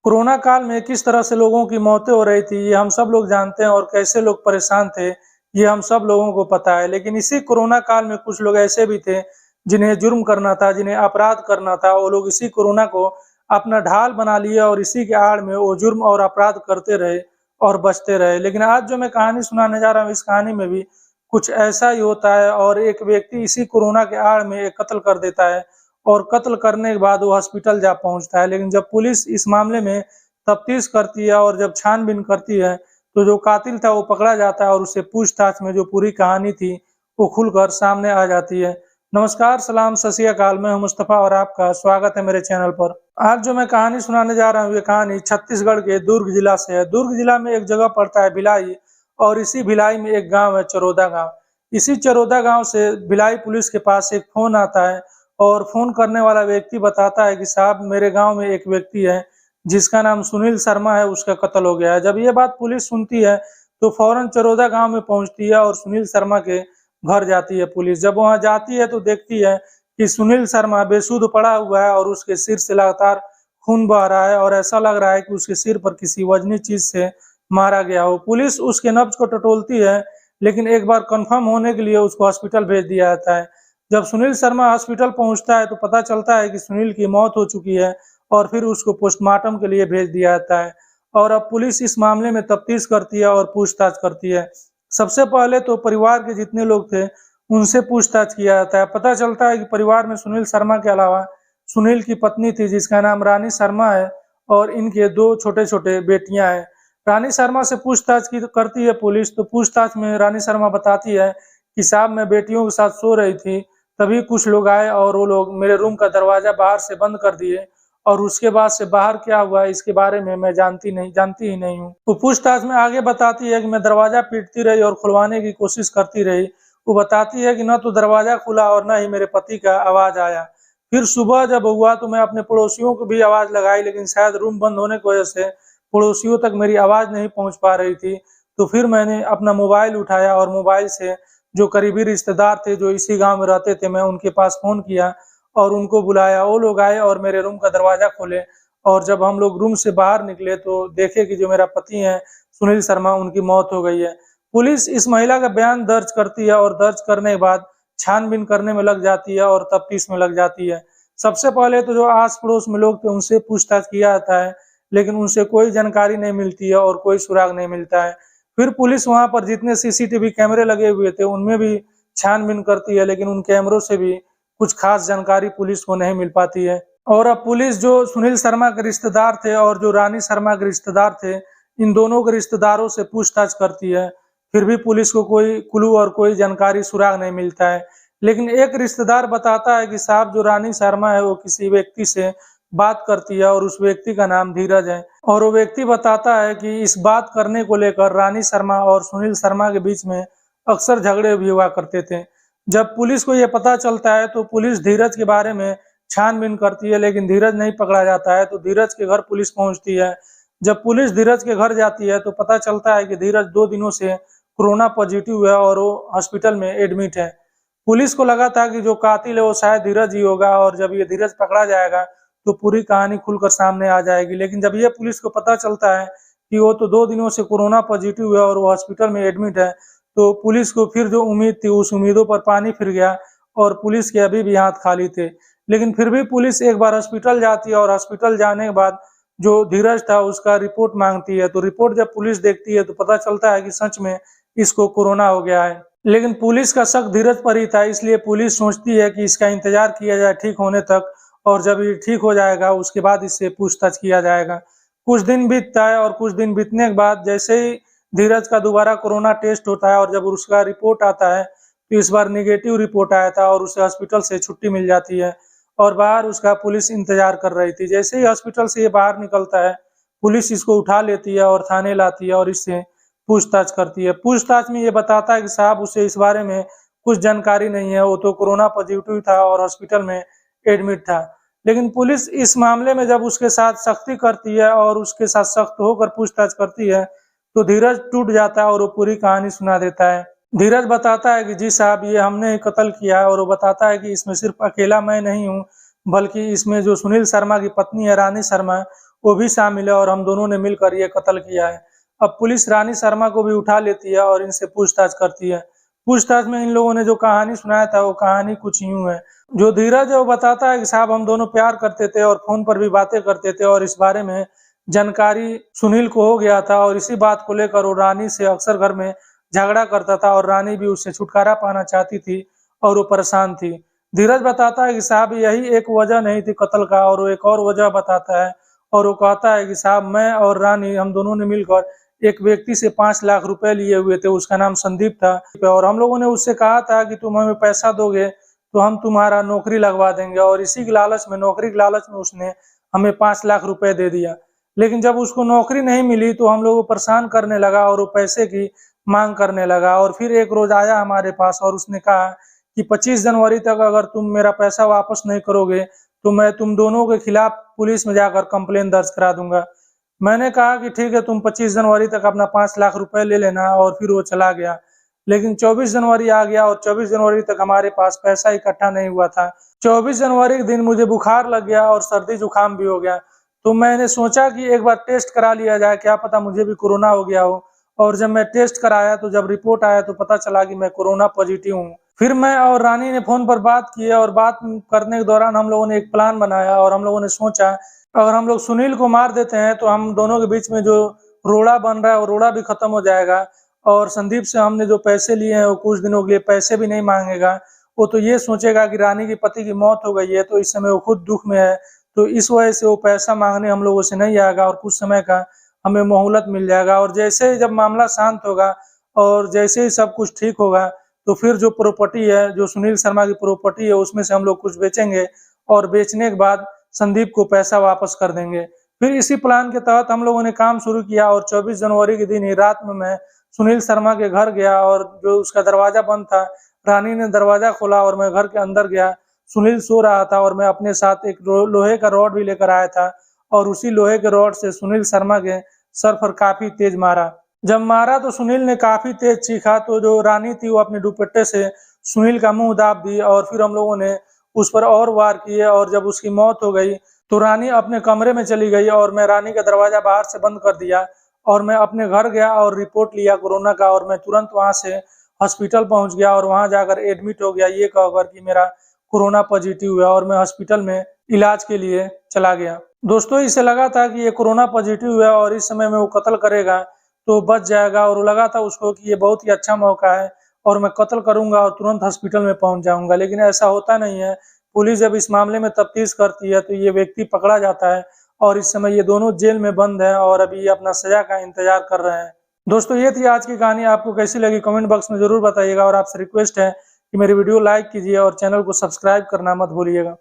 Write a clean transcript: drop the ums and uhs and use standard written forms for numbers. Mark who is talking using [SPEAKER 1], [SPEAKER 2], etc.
[SPEAKER 1] Corona काल में किस तरह से लोगों की मौतें हो रही थी, ये हम सब लोग जानते हैं और कैसे लोग परेशान थे, ये हम सब लोगों को पता है। लेकिन इसी कोरोना काल में कुछ लोग ऐसे भी थे, जिन्हें जुर्म करना था, जिन्हें अपराध करना था, वो लोग इसी कोरोना को अपना ढाल बना लिया और इसी के आड़ में वो जुर्म और अपराध करते रहे और बचते रहे। लेकिन आज जो मैं कहानी सुनाने जा रहा हूँ, इस कहानी में भी कुछ ऐसा ही होता है और एक व्यक्ति इसी कोरोना के आड़ में एक कत्ल कर देता है और कत्ल करने के बाद वो हॉस्पिटल जा पहुँचता है। लेकिन जब पुलिस इस मामले में तफ्तीश करती है और जब छानबीन करती है, तो जो कातिल था वो पकड़ा जाता है और उससे पूछताछ में जो पूरी कहानी थी, वो खुलकर सामने आ जाती है। नमस्कार, सलाम, सत श्री अकाल, मैं हूँ मुस्तफ़ा और आपका स्वागत है मेरे चैनल पर। आज जो मैं कहानी सुनाने जा रहा हूँ, ये कहानी छत्तीसगढ़ के दुर्ग जिला से है। दुर्ग जिला में एक जगह पड़ता है भिलाई और इसी भिलाई में एक गाँव है चरोदा गाँव। इसी चरोदा गाँव से भिलाई पुलिस के पास एक फ़ोन आता है और फ़ोन करने वाला व्यक्ति बताता है कि साहब, मेरे गाँव में एक व्यक्ति है जिसका नाम सुनील शर्मा है, उसका कत्ल हो गया है। जब ये बात पुलिस सुनती है, तो फौरन चरोदा गाँव में पहुँचती है और सुनील शर्मा के घर जाती है पुलिस। जब वहाँ जाती है तो देखती है कि सुनील शर्मा बेसुध पड़ा हुआ है और उसके सिर से लगातार खून बह रहा है और ऐसा लग रहा है कि उसके सिर पर किसी वजनी चीज से मारा गया हो। पुलिस उसके नब्ज को टटोलती है, लेकिन एक बार कंफर्म होने के लिए उसको हॉस्पिटल भेज दिया जाता है। जब सुनील शर्मा हॉस्पिटल पहुंचता है तो पता चलता है कि सुनील की मौत हो चुकी है और फिर उसको पोस्टमार्टम के लिए भेज दिया जाता है। और अब पुलिस इस मामले में तफ्तीश करती है और पूछताछ करती है। सबसे पहले तो परिवार के जितने लोग थे, उनसे पूछताछ किया जाता है। पता चलता है कि परिवार में सुनील शर्मा के अलावा सुनील की पत्नी थी जिसका नाम रानी शर्मा है और इनके 2 छोटे-छोटे बेटियां हैं। रानी शर्मा से पूछताछ की करती है पुलिस, तो पूछताछ में रानी शर्मा बताती है कि साहब, मैं बेटियों के साथ सो रही थी, तभी कुछ लोग आए और वो लोग मेरे रूम का दरवाजा बाहर से बंद कर दिए और उसके बाद से बाहर क्या हुआ इसके बारे में मैं जानती ही नहीं हूँ। तो पूछताछ में आगे बताती है कि मैं दरवाजा पीटती रही और खुलवाने की कोशिश करती रही। वो बताती है कि न तो दरवाजा खुला और न ही मेरे पति का आवाज आया। फिर सुबह जब हुआ तो मैं अपने पड़ोसियों को भी आवाज लगाई, लेकिन शायद रूम बंद होने की वजह से पड़ोसियों तक मेरी आवाज नहीं पहुंच पा रही थी। तो फिर मैंने अपना मोबाइल उठाया और मोबाइल से जो करीबी रिश्तेदार थे जो इसी गांव में रहते थे, मैं उनके पास फोन किया और उनको बुलाया। वो लोग आए और मेरे रूम का दरवाजा खोले और जब हम लोग रूम से बाहर निकले तो देखे कि जो मेरा पति है सुनील शर्मा, उनकी मौत हो गई है। पुलिस इस महिला का बयान दर्ज करती है और दर्ज करने के बाद छानबीन करने में लग जाती है और तफ्तीश में लग जाती है। सबसे पहले तो जो आस पड़ोस में लोग थे उनसे पूछताछ किया जाता है, लेकिन उनसे कोई जानकारी नहीं मिलती है और कोई सुराग नहीं मिलता है। फिर पुलिस वहां पर जितने सीसीटीवी कैमरे लगे हुए थे उनमें भी छानबीन करती है, लेकिन उन कैमरों से भी कुछ खास जानकारी पुलिस को नहीं मिल पाती है। और अब पुलिस जो सुनील शर्मा के रिश्तेदार थे और जो रानी शर्मा के रिश्तेदार थे, इन दोनों के रिश्तेदारों से पूछताछ करती है। फिर भी पुलिस को कोई क्लू और कोई जानकारी सुराग नहीं मिलता है। लेकिन एक रिश्तेदार बताता है कि साहब, जो रानी शर्मा है वो किसी व्यक्ति से बात करती है और उस व्यक्ति का नाम धीरज है। और वो व्यक्ति बताता है कि इस बात करने को लेकर रानी शर्मा और सुनील शर्मा के बीच में अक्सर झगड़े भी हुआ करते थे। जब पुलिस को ये पता चलता है तो पुलिस धीरज के बारे में छानबीन करती है, लेकिन धीरज नहीं पकड़ा जाता है। तो धीरज के घर पुलिस पहुंचती है। जब पुलिस धीरज के घर जाती है तो पता चलता है कि धीरज 2 दिनों से कोरोना पॉजिटिव है और वो हॉस्पिटल में एडमिट है। पुलिस को लगा था कि जो कातिल है वो शायद धीरज ही होगा और जब ये धीरज पकड़ा जाएगा तो पूरी कहानी खुलकर सामने आ जाएगी। लेकिन जब ये पुलिस को पता चलता है कि वो तो 2 दिनों से कोरोना पॉजिटिव है और वो हॉस्पिटल में एडमिट है, तो पुलिस को फिर जो उम्मीद थी उस उम्मीदों पर पानी फिर गया और पुलिस के अभी भी हाथ खाली थे। लेकिन फिर भी पुलिस एक बार हॉस्पिटल जाती है और हॉस्पिटल जाने के बाद जो धीरज था उसका रिपोर्ट मांगती है। तो रिपोर्ट जब पुलिस देखती है तो पता चलता है कि सच में इसको कोरोना हो गया है। लेकिन पुलिस का शक धीरज पर ही था, इसलिए पुलिस सोचती है कि इसका इंतजार किया जाए ठीक होने तक और जब ये ठीक हो जाएगा उसके बाद इससे पूछताछ किया जाएगा। कुछ दिन बीतता है और कुछ दिन बीतने के बाद जैसे ही धीरज का दोबारा कोरोना टेस्ट होता है और जब उसका रिपोर्ट आता है तो इस बार नेगेटिव रिपोर्ट आया था और उसे हॉस्पिटल से छुट्टी मिल जाती है और बाहर उसका पुलिस इंतजार कर रही थी। जैसे ही हॉस्पिटल से ये बाहर निकलता है, पुलिस इसको उठा लेती है और थाने लाती है और इससे पूछताछ करती है। पूछताछ में ये बताता है कि साहब, उसे इस बारे में कुछ जानकारी नहीं है, वो तो कोरोना पॉजिटिव था और हॉस्पिटल में एडमिट था। लेकिन पुलिस इस मामले में जब उसके साथ सख्ती करती है और उसके साथ सख्त होकर पूछताछ करती है तो धीरज टूट जाता है और वो पूरी कहानी सुना देता है। धीरज बताता है कि जी साहब, ये हमने ही कत्ल किया है और वो बताता है कि इसमें सिर्फ अकेला मैं नहीं हूँ, बल्कि इसमें जो सुनील शर्मा की पत्नी है रानी शर्मा, वो भी शामिल है और हम दोनों ने मिलकर ये कत्ल किया है। अब पुलिस रानी शर्मा को भी उठा लेती है और इनसे पूछताछ करती है। पूछताछ में इन लोगों ने जो कहानी सुनाया था वो कहानी कुछ यूं है। जो धीरज है वो बताता है कि साहब हम दोनों प्यार करते थे और फोन पर भी बातें करते थे और इस बारे में जानकारी सुनील को हो गया था और इसी बात को लेकर वो रानी से अक्सर घर में झगड़ा करता था और रानी भी उससे छुटकारा पाना चाहती थी और वो परेशान थी। धीरज बताता है कि साहब यही एक वजह नहीं थी कत्ल का, और वो एक और वजह बताता है और वो कहता है कि साहब मैं और रानी हम दोनों ने मिलकर एक व्यक्ति से 5 लाख रुपए लिए हुए थे, उसका नाम संदीप था, और हम लोगों ने उससे कहा था कि तुम हमें पैसा दोगे तो हम तुम्हारा नौकरी लगवा देंगे, और इसी के लालच में, नौकरी के लालच में उसने हमें 5 लाख रुपए दे दिया। लेकिन जब उसको नौकरी नहीं मिली तो हम लोग को परेशान करने लगा और वो पैसे की मांग करने लगा, और फिर एक रोज आया हमारे पास और उसने कहा कि 25 जनवरी तक अगर तुम मेरा पैसा वापस नहीं करोगे तो मैं तुम दोनों के खिलाफ पुलिस में जाकर कंप्लेन दर्ज करा दूंगा। मैंने कहा कि ठीक है, तुम 25 जनवरी तक अपना 5 लाख रुपए ले लेना, और फिर वो चला गया। लेकिन 24 जनवरी आ गया और 24 जनवरी तक हमारे पास पैसा इकट्ठा नहीं हुआ था। 24 जनवरी के दिन मुझे बुखार लग गया और सर्दी जुकाम भी हो गया, तो मैंने सोचा कि एक बार टेस्ट करा लिया जाए, क्या पता मुझे भी कोरोना हो गया हो। और जब मैं टेस्ट कराया तो जब रिपोर्ट आया तो पता चला कि मैं कोरोना पॉजिटिव हूँ। फिर मैं और रानी ने फोन पर बात की और बात करने के दौरान हम लोगों ने एक प्लान बनाया और हम लोगों ने सोचा अगर हम लोग सुनील को मार देते हैं तो हम दोनों के बीच में जो रोड़ा बन रहा है वो रोड़ा भी खत्म हो जाएगा, और संदीप से हमने जो पैसे लिए हैं वो कुछ दिनों के लिए पैसे भी नहीं मांगेगा। वो तो ये सोचेगा कि रानी के पति की मौत हो गई है तो इस समय वो खुद दुख में है, तो इस वजह से वो पैसा मांगने हम लोगों से नहीं आएगा और कुछ समय का हमें मोहलत मिल जाएगा। और जैसे ही जब मामला शांत होगा और जैसे ही सब कुछ ठीक होगा तो फिर जो प्रॉपर्टी है, जो सुनील शर्मा की प्रॉपर्टी है, उसमें से हम लोग कुछ बेचेंगे और बेचने के बाद संदीप को पैसा वापस कर देंगे। फिर इसी प्लान के तहत हम लोगों ने काम शुरू किया और 24 जनवरी के दिन ही रात में मैं सुनील शर्मा के घर गया और जो उसका दरवाजा बंद था, रानी ने दरवाजा खोला और मैं घर के अंदर गया। सुनील सो रहा था और मैं अपने साथ एक लोहे का रॉड भी लेकर आया था, और उसी लोहे के रॉड से सुनील शर्मा के सर पर काफी तेज मारा। जब मारा तो सुनील ने काफी तेज चीखा, तो जो रानी थी वो अपने दुपट्टे से सुनील का मुंह दाब दी और फिर हम लोगों ने उस पर और वार किए, और जब उसकी मौत हो गई तो रानी अपने कमरे में चली गई और मैं रानी का दरवाजा बाहर से बंद कर दिया और मैं अपने घर गया और रिपोर्ट लिया कोरोना का, और मैं तुरंत वहां से हॉस्पिटल पहुंच गया और वहां जाकर एडमिट हो गया ये कहकर कि मेरा कोरोना पॉजिटिव हुआ, और मैं हॉस्पिटल में इलाज के लिए चला गया। दोस्तों, इसे लगा था कि ये कोरोना पॉजिटिव है और इस समय में वो कत्ल करेगा तो बच जाएगा, और वो लगा था उसको कि ये बहुत ही अच्छा मौका है और मैं कत्ल करूंगा और तुरंत हॉस्पिटल में पहुंच जाऊंगा। लेकिन ऐसा होता नहीं है। पुलिस जब इस मामले में तफ्तीश करती है तो ये व्यक्ति पकड़ा जाता है और इस समय ये दोनों जेल में बंद हैं और अभी ये अपना सजा का इंतजार कर रहे हैं। दोस्तों, ये थी आज की कहानी। आपको कैसी लगी कमेंट बॉक्स में जरूर बताइएगा, और आपसे रिक्वेस्ट है कि मेरी वीडियो लाइक कीजिए और चैनल को सब्सक्राइब करना मत भूलिएगा।